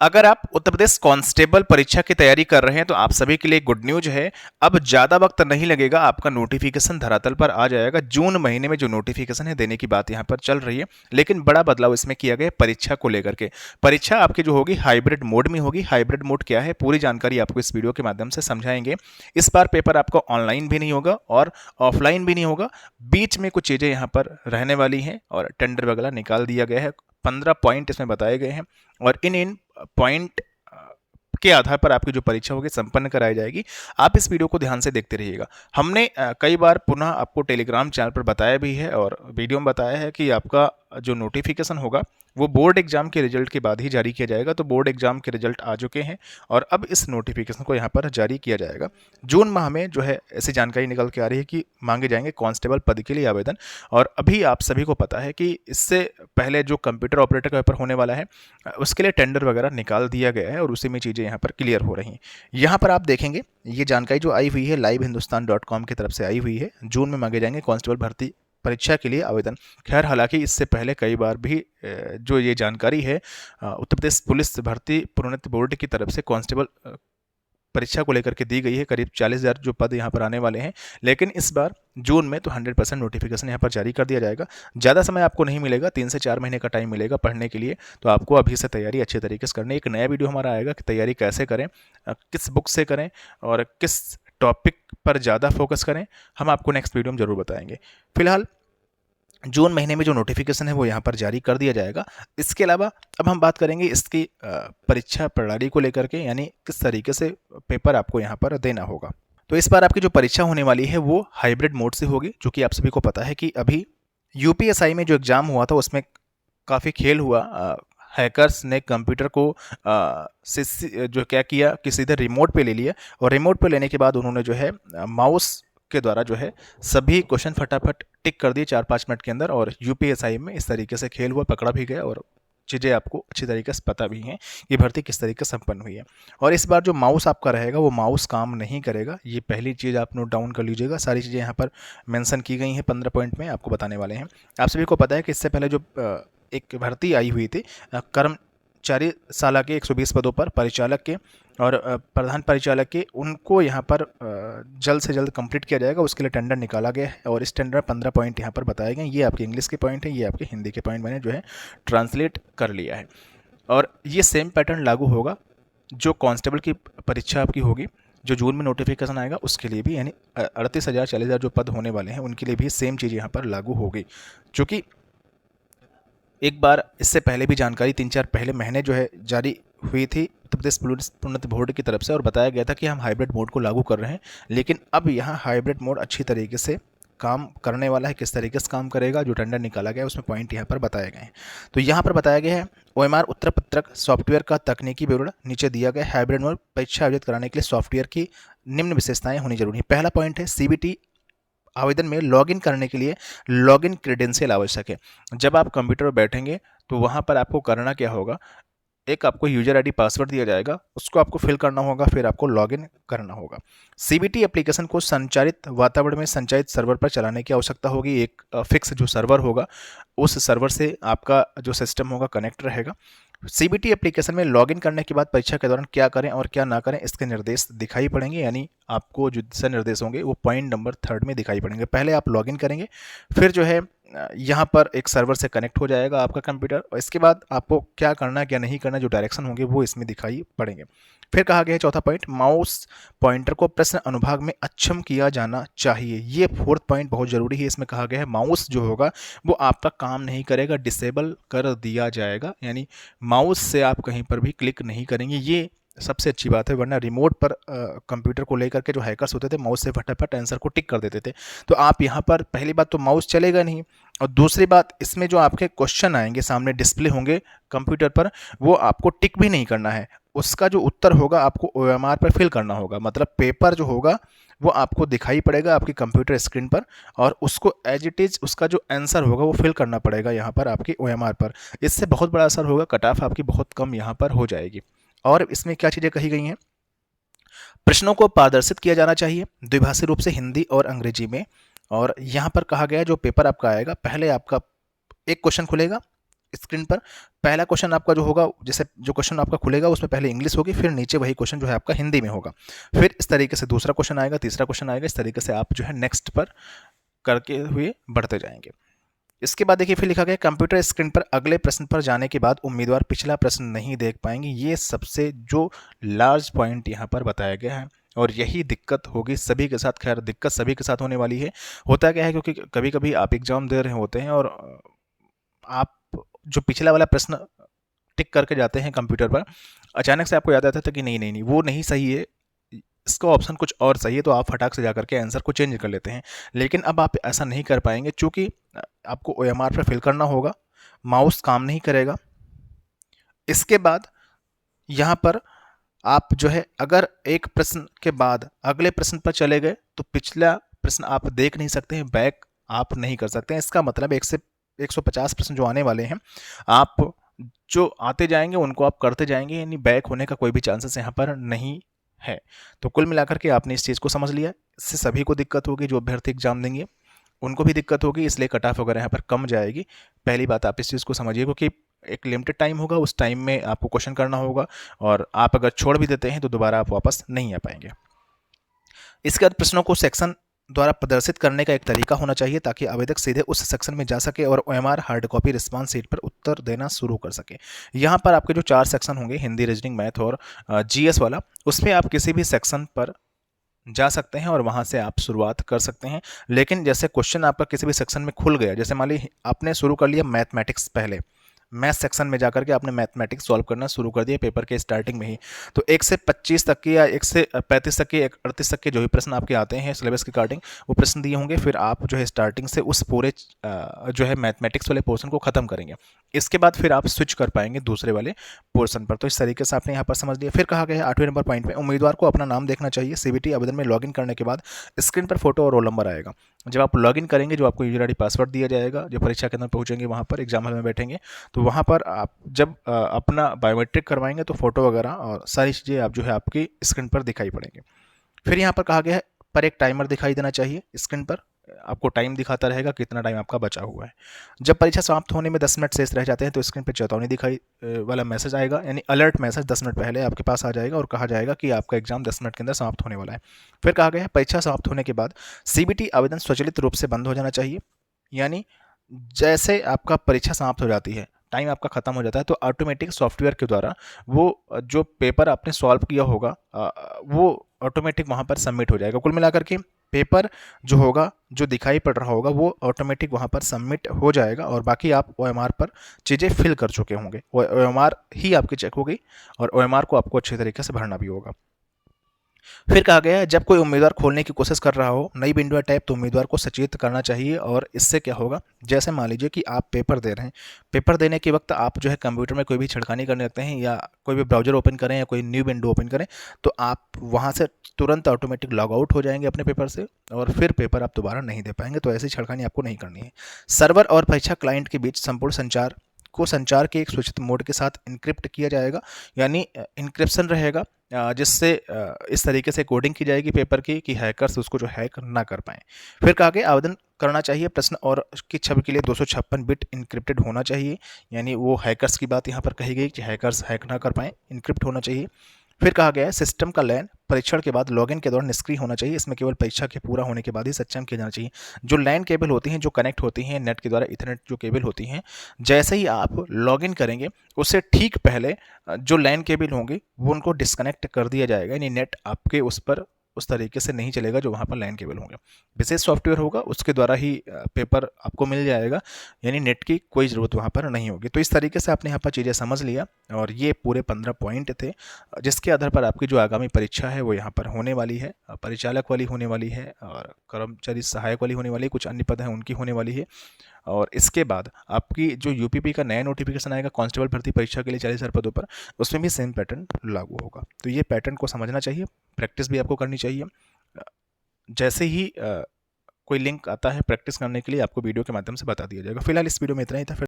अगर आप उत्तर प्रदेश कांस्टेबल परीक्षा की तैयारी कर रहे हैं तो आप सभी के लिए गुड न्यूज है। अब ज़्यादा वक्त नहीं लगेगा, आपका नोटिफिकेशन धरातल पर आ जाएगा। जून महीने में जो नोटिफिकेशन है देने की बात यहाँ पर चल रही है, लेकिन बड़ा बदलाव इसमें किया गया है परीक्षा को लेकर के। परीक्षा आपकी जो होगी हाइब्रिड मोड में होगी। हाइब्रिड मोड क्या है, पूरी जानकारी आपको इस वीडियो के माध्यम से समझाएंगे। इस बार पेपर आपका ऑनलाइन भी नहीं होगा और ऑफलाइन भी नहीं होगा, बीच में कुछ चीज़ें यहाँ पर रहने वाली हैं और टेंडर वगैरह निकाल दिया गया है। 15 पॉइंट इसमें बताए गए हैं और इन पॉइंट के आधार पर आपकी जो परीक्षा होगी संपन्न कराई जाएगी। आप इस वीडियो को ध्यान से देखते रहिएगा। हमने कई बार पुनः आपको टेलीग्राम चैनल पर बताया भी है और वीडियो में बताया है कि आपका जो नोटिफिकेशन होगा वो बोर्ड एग्जाम के रिजल्ट के बाद ही जारी किया जाएगा। तो बोर्ड एग्जाम के रिजल्ट आ चुके हैं और अब इस नोटिफिकेशन को यहाँ पर जारी किया जाएगा। जून माह में जो है ऐसी जानकारी निकल के आ रही है कि मांगे जाएंगे कांस्टेबल पद के लिए आवेदन। और अभी आप सभी को पता है कि इससे पहले जो कंप्यूटर ऑपरेटर का पेपर होने वाला है उसके लिए टेंडर वगैरह निकाल दिया गया है और उसी में चीज़ें यहाँ पर क्लियर हो रही हैं। यहाँ पर आप देखेंगे ये जानकारी जो आई हुई है livehindustanCom की तरफ से आई हुई है। जून में मांगे जाएंगे कांस्टेबल भर्ती परीक्षा के लिए आवेदन। खैर हालांकि इससे पहले कई बार भी जो ये जानकारी है उत्तर प्रदेश पुलिस भर्ती प्रोन्नति बोर्ड की तरफ से कांस्टेबल परीक्षा को लेकर के दी गई है। करीब 40,000 जो पद यहाँ पर आने वाले हैं, लेकिन इस बार जून में तो 100% नोटिफिकेशन यहाँ पर जारी कर दिया जाएगा। ज़्यादा समय आपको नहीं मिलेगा, 3 से 4 महीने का टाइम मिलेगा पढ़ने के लिए। तो आपको अभी से तैयारी अच्छे तरीके से करनी है। एक नया वीडियो हमारा आएगा कि तैयारी कैसे करें, किस बुक से करें और किस टॉपिक पर ज़्यादा फोकस करें, हम आपको नेक्स्ट वीडियो में ज़रूर बताएंगे। फिलहाल जून महीने में जो नोटिफिकेशन है वो यहाँ पर जारी कर दिया जाएगा। इसके अलावा अब हम बात करेंगे इसकी परीक्षा प्रणाली को लेकर के, यानी किस तरीके से पेपर आपको यहाँ पर देना होगा। तो इस बार आपकी जो परीक्षा होने वाली है वो हाइब्रिड मोड से होगी, जो कि आप सभी को पता है कि अभी यूपीएसआई में जो एग्ज़ाम हुआ था उसमें काफ़ी खेल हुआ। हैकर्स ने कंप्यूटर को जो क्या किया कि सीधे रिमोट पे ले लिया और रिमोट पे लेने के बाद उन्होंने जो है माउस के द्वारा जो है सभी क्वेश्चन फटाफट टिक कर दिए 4-5 मिनट के अंदर। और यूपीएसआई में इस तरीके से खेल हुआ, पकड़ा भी गया और चीज़ें आपको अच्छी तरीके से पता भी हैं कि भर्ती किस तरीके से संपन्न हुई है। और इस बार जो माउस आपका रहेगा वो माउस काम नहीं करेगा। ये पहली चीज़ आप नोट डाउन कर लीजिएगा। सारी चीज़ें यहाँ पर मेंशन की गई हैं, 15 पॉइंट में आपको बताने वाले हैं। आप सभी को पता है कि इससे पहले जो एक भर्ती आई हुई थी कर्मचारी शाला के 120 पदों पर परिचालक के और प्रधान परिचालक के, उनको यहाँ पर जल्द से जल्द कंप्लीट किया जाएगा। उसके लिए टेंडर निकाला गया है और इस टेंडर 15 पॉइंट यहाँ पर बताए गए। ये आपके इंग्लिश के पॉइंट हैं, ये आपके हिंदी के पॉइंट मैंने जो है ट्रांसलेट कर लिया है। और ये सेम पैटर्न लागू होगा जो कांस्टेबल की परीक्षा आपकी होगी, जो जून में नोटिफिकेशन आएगा उसके लिए भी, यानी 38,000 40,000 जो पद होने वाले हैं उनके लिए भी सेम चीज़ यहाँ पर लागू होगी। चूँकि एक बार इससे पहले भी जानकारी 3-4 पहले महीने जो है जारी हुई थी उत्तर प्रदेश पुलिस प्रोन्नति बोर्ड की तरफ से और बताया गया था कि हम हाइब्रिड मोड को लागू कर रहे हैं। लेकिन अब यहाँ हाइब्रिड मोड अच्छी तरीके से काम करने वाला है। किस तरीके से काम करेगा, जो टेंडर निकाला गया है उसमें पॉइंट यहाँ पर बताए गए हैं। तो यहाँ पर बताया गया है OMR उत्तर पत्रक सॉफ्टवेयर का तकनीकी विवरण नीचे दिया गया है। हाइब्रिड मोड परीक्षा आयोजित कराने के लिए सॉफ्टवेयर की निम्न विशेषताएं होनी जरूरी है। पहला पॉइंट है CBT आवेदन में लॉगिन करने के लिए लॉगिन क्रेडेंशियल आवश्यक है। जब आप कंप्यूटर पर बैठेंगे तो वहाँ पर आपको करना क्या होगा, एक आपको यूजर आईडी पासवर्ड दिया जाएगा, उसको आपको फिल करना होगा, फिर आपको लॉगिन करना होगा। CBT एप्लीकेशन को संचालित वातावरण में संचालित सर्वर पर चलाने की आवश्यकता होगी। एक फिक्स जो सर्वर होगा उस सर्वर से आपका जो सिस्टम होगा कनेक्ट रहेगा। CBT एप्लीकेशन में लॉगिन करने के बाद परीक्षा के दौरान क्या करें और क्या ना करें इसके निर्देश दिखाई पड़ेंगे, यानी आपको जो दिशा निर्देश होंगे वो पॉइंट नंबर 3 में दिखाई पड़ेंगे। पहले आप लॉगिन करेंगे, फिर जो है यहाँ पर एक सर्वर से कनेक्ट हो जाएगा आपका कंप्यूटर और इसके बाद आपको क्या करना क्या नहीं करना जो डायरेक्शन होंगे वो इसमें दिखाई पड़ेंगे। फिर कहा गया है चौथा पॉइंट, माउस पॉइंटर को प्रश्न अनुभाग में अक्षम किया जाना चाहिए। ये 4th पॉइंट बहुत ज़रूरी है। इसमें कहा गया है माउस जो होगा वो आपका काम नहीं करेगा, डिसेबल कर दिया जाएगा, यानी माउस से आप कहीं पर भी क्लिक नहीं करेंगे। ये सबसे अच्छी बात है, वरना रिमोट पर कंप्यूटर को लेकर के जो हैकर्स होते थे माउस से फटाफट आंसर को टिक कर देते थे। तो आप यहाँ पर पहली बात तो माउस चलेगा नहीं और दूसरी बात इसमें जो आपके क्वेश्चन आएंगे सामने डिस्प्ले होंगे कंप्यूटर पर वो आपको टिक भी नहीं करना है। उसका जो उत्तर होगा आपको OMR पर फिल करना होगा। मतलब पेपर जो होगा वो आपको दिखाई पड़ेगा आपकी कंप्यूटर स्क्रीन पर और उसको एज इट इज़ उसका जो आंसर होगा वो फिल करना पड़ेगा यहाँ पर आपकी OMR पर। इससे बहुत बड़ा असर होगा, कट ऑफ आपकी बहुत कम यहाँ पर हो जाएगी। और इसमें क्या चीज़ें कही गई हैं, प्रश्नों को पारदर्शित किया जाना चाहिए द्विभाषी रूप से हिंदी और अंग्रेजी में। और यहाँ पर कहा गया है जो पेपर आपका आएगा, पहले आपका एक क्वेश्चन खुलेगा, स्क्रीन पर पहला क्वेश्चन आपका जो होगा, जैसे जो क्वेश्चन आपका खुलेगा उसमें पहले इंग्लिश होगी, फिर नीचे वही क्वेश्चन जो है आपका हिंदी में होगा, फिर इस तरीके से दूसरा क्वेश्चन आएगा, तीसरा क्वेश्चन आएगा, इस तरीके से आप जो है नेक्स्ट पर करके हुए बढ़ते जाएंगे। इसके बाद देखिए फिर लिखा गया कंप्यूटर स्क्रीन पर अगले प्रश्न पर जाने के बाद उम्मीदवार पिछला प्रश्न नहीं देख पाएंगे। ये सबसे जो लार्ज पॉइंट यहाँ पर बताया गया है और यही दिक्कत होगी सभी के साथ। खैर दिक्कत सभी के साथ होने वाली है। होता क्या है, क्योंकि कभी कभी आप एग्जाम दे रहे होते हैं और आप जो पिछला वाला प्रश्न टिक करके जाते हैं कंप्यूटर पर, अचानक से आपको याद आता था कि नहीं नहीं नहीं वो नहीं सही है, इसका ऑप्शन कुछ और सही है, तो आप फटाक से जाकर के आंसर को चेंज कर लेते हैं। लेकिन अब आप ऐसा नहीं कर पाएंगे, चूंकि आपको OMR पर फिल करना होगा, माउस काम नहीं करेगा। इसके बाद यहाँ पर आप जो है अगर एक प्रश्न के बाद अगले प्रश्न पर चले गए तो पिछला प्रश्न आप देख नहीं सकते हैं, बैक आप नहीं कर सकते हैं। इसका मतलब 150 प्रश्न जो आने वाले हैं, आप जो आते जाएंगे उनको आप करते जाएंगे, यानी बैक होने का कोई भी चांसेस यहाँ पर नहीं है। तो कुल मिलाकर के आपने इस चीज़ को समझ लिया। इससे सभी को दिक्कत होगी, जो अभ्यर्थी एग्जाम देंगे उनको भी दिक्कत होगी, इसलिए कट ऑफ वगैरह यहाँ पर कम जाएगी। पहली बात आप इस चीज़ को समझिए, क्योंकि एक लिमिटेड टाइम होगा, उस टाइम में आपको क्वेश्चन करना होगा और आप अगर छोड़ भी देते हैं तो दोबारा आप वापस नहीं आ पाएंगे। इसके बाद प्रश्नों को सेक्शन द्वारा प्रदर्शित करने का एक तरीका होना चाहिए ताकि आवेदक सीधे उस सेक्शन में जा सके और OMR hard copy response sheet पर उत्तर देना शुरू कर सके। यहाँ पर आपके जो 4 सेक्शन होंगे, हिंदी, रीजनिंग, मैथ और GS वाला, उसमें आप किसी भी सेक्शन पर जा सकते हैं और वहाँ से आप शुरुआत कर सकते हैं। लेकिन जैसे क्वेश्चन आपका किसी भी सेक्शन में खुल गया, जैसे मान ली आपने शुरू कर लिया मैथमेटिक्स, पहले मैथ सेक्शन में जाकर के आपने मैथमेटिक्स सॉल्व करना शुरू कर दिया पेपर के स्टार्टिंग में ही, तो 1 से 25 तक के या 1 से 35 तक के, 38 तक के जो भी प्रश्न आपके आते हैं सिलेबस के अकॉर्डिंग, वो प्रश्न दिए होंगे। फिर आप जो है स्टार्टिंग से उस पूरे जो है मैथमेटिक्स वाले पोर्शन को खत्म करेंगे। इसके बाद फिर आप स्विच कर पाएंगे दूसरे वाले पोर्शन पर। तो इस तरीके से आपने यहाँ पर समझ लिया। फिर कहा गया है 8वें नंबर पॉइंट में, उम्मीदवार को अपना नाम देखना चाहिए। CBT आवेदन में लॉगिन करने के बाद स्क्रीन पर फोटो और रोल नंबर आएगा। जब आप लॉगिन करेंगे, जो आपको यूजर ID पासवर्ड दिया जाएगा, जो परीक्षा केंद्र पहुंचेंगे वहाँ पर एग्जाम हॉल में बैठेंगे, तो वहाँ पर आप जब अपना बायोमेट्रिक करवाएंगे तो फोटो वगैरह और सारी चीज़ें आप जो है आपकी स्क्रीन पर दिखाई पड़ेंगे। फिर यहाँ पर कहा गया है पर एक टाइमर दिखाई देना चाहिए स्क्रीन पर, आपको टाइम दिखाता रहेगा कितना टाइम आपका बचा हुआ है। जब परीक्षा समाप्त होने में 10 मिनट शेष रह जाते हैं तो स्क्रीन पर चेतावनी दिखाई वाला मैसेज आएगा, यानी अलर्ट मैसेज 10 मिनट पहले आपके पास आ जाएगा और कहा जाएगा कि आपका एग्जाम 10 मिनट के अंदर समाप्त होने वाला है। फिर कहा गया है परीक्षा समाप्त होने के बाद CBT आवेदन स्वचालित रूप से बंद हो जाना चाहिए, यानी जैसे आपका परीक्षा समाप्त हो जाती है, टाइम आपका खत्म हो जाता है, तो ऑटोमेटिक सॉफ्टवेयर के द्वारा वो जो पेपर आपने सॉल्व किया होगा वो ऑटोमेटिक वहाँ पर सबमिट हो जाएगा। कुल मिलाकर के पेपर जो होगा, जो दिखाई पड़ रहा होगा, वो ऑटोमेटिक वहाँ पर सबमिट हो जाएगा और बाकी आप OMR पर चीज़ें फिल कर चुके होंगे। OMR ही आपकी चेक होगी और OMR को आपको अच्छे तरीके से भरना भी होगा। फिर कहा गया है जब कोई उम्मीदवार खोलने की कोशिश कर रहा हो नई विंडो या टैब, तो उम्मीदवार को सचेत करना चाहिए। और इससे क्या होगा, जैसे मान लीजिए कि आप पेपर दे रहे हैं, पेपर देने के वक्त आप जो है कंप्यूटर में कोई भी छिड़खानी करने लगते हैं या कोई भी ब्राउजर ओपन करें या कोई न्यू विंडो ओपन करें, तो आप वहाँ से तुरंत ऑटोमेटिक लॉग आउट हो जाएंगे अपने पेपर से और फिर पेपर आप दोबारा नहीं दे पाएंगे। तो ऐसी छिड़खानी आपको नहीं करनी है। सर्वर और परीक्षा क्लाइंट के बीच संपूर्ण संचार के एक सूचित मोड के साथ इनक्रिप्ट किया जाएगा, यानी इनक्रिप्शन रहेगा, जिससे इस तरीके से कोडिंग की जाएगी पेपर की कि हैकर्स उसको जो हैक ना कर पाएँ। फिर कहा गया आवेदन करना चाहिए प्रश्न और की छवि के लिए 256 बिट इनक्रिप्टेड होना चाहिए, यानी वो हैकर्स की बात यहाँ पर कही गई कि हैकर्स हैक ना कर पाएँ, इनक्रिप्ट होना चाहिए। फिर कहा गया है सिस्टम का लैन परीक्षण के बाद लॉगिन के दौरान निष्क्रिय होना चाहिए। इसमें केवल परीक्षा के पूरा होने के बाद ही सक्षम किया जाना चाहिए। जो लैन केबल होती हैं, जो कनेक्ट होती हैं नेट के द्वारा, इथरनेट जो केबल होती हैं, जैसे ही आप लॉगिन करेंगे उससे ठीक पहले जो लैन केबल होंगी वो उनको डिस्कनेक्ट कर दिया जाएगा, यानी नेट आपके उस पर उस तरीके से नहीं चलेगा जो वहाँ पर लाइन केबल होंगे। विशेष सॉफ्टवेयर होगा उसके द्वारा ही पेपर आपको मिल जाएगा, यानी नेट की कोई ज़रूरत वहाँ पर नहीं होगी। तो इस तरीके से आपने यहाँ पर चीज़ें समझ लिया और ये पूरे 15 पॉइंट थे जिसके आधार पर आपकी जो आगामी परीक्षा है वो यहाँ पर होने वाली है। परिचालक वाली होने वाली है और कर्मचारी सहायक वाली होने वाली है, कुछ अन्य पद हैं उनकी होने वाली है। और इसके बाद आपकी जो यूपीपी का नया नोटिफिकेशन आएगा कांस्टेबल भर्ती परीक्षा के लिए 40,000 पदों पर, उसमें भी सेम पैटर्न लागू होगा। तो ये पैटर्न को समझना चाहिए, प्रैक्टिस भी आपको करनी चाहिए। जैसे ही कोई लिंक आता है प्रैक्टिस करने के लिए आपको वीडियो के माध्यम से बता दिया जाएगा। फिलहाल इस वीडियो में इतना ही था। फिर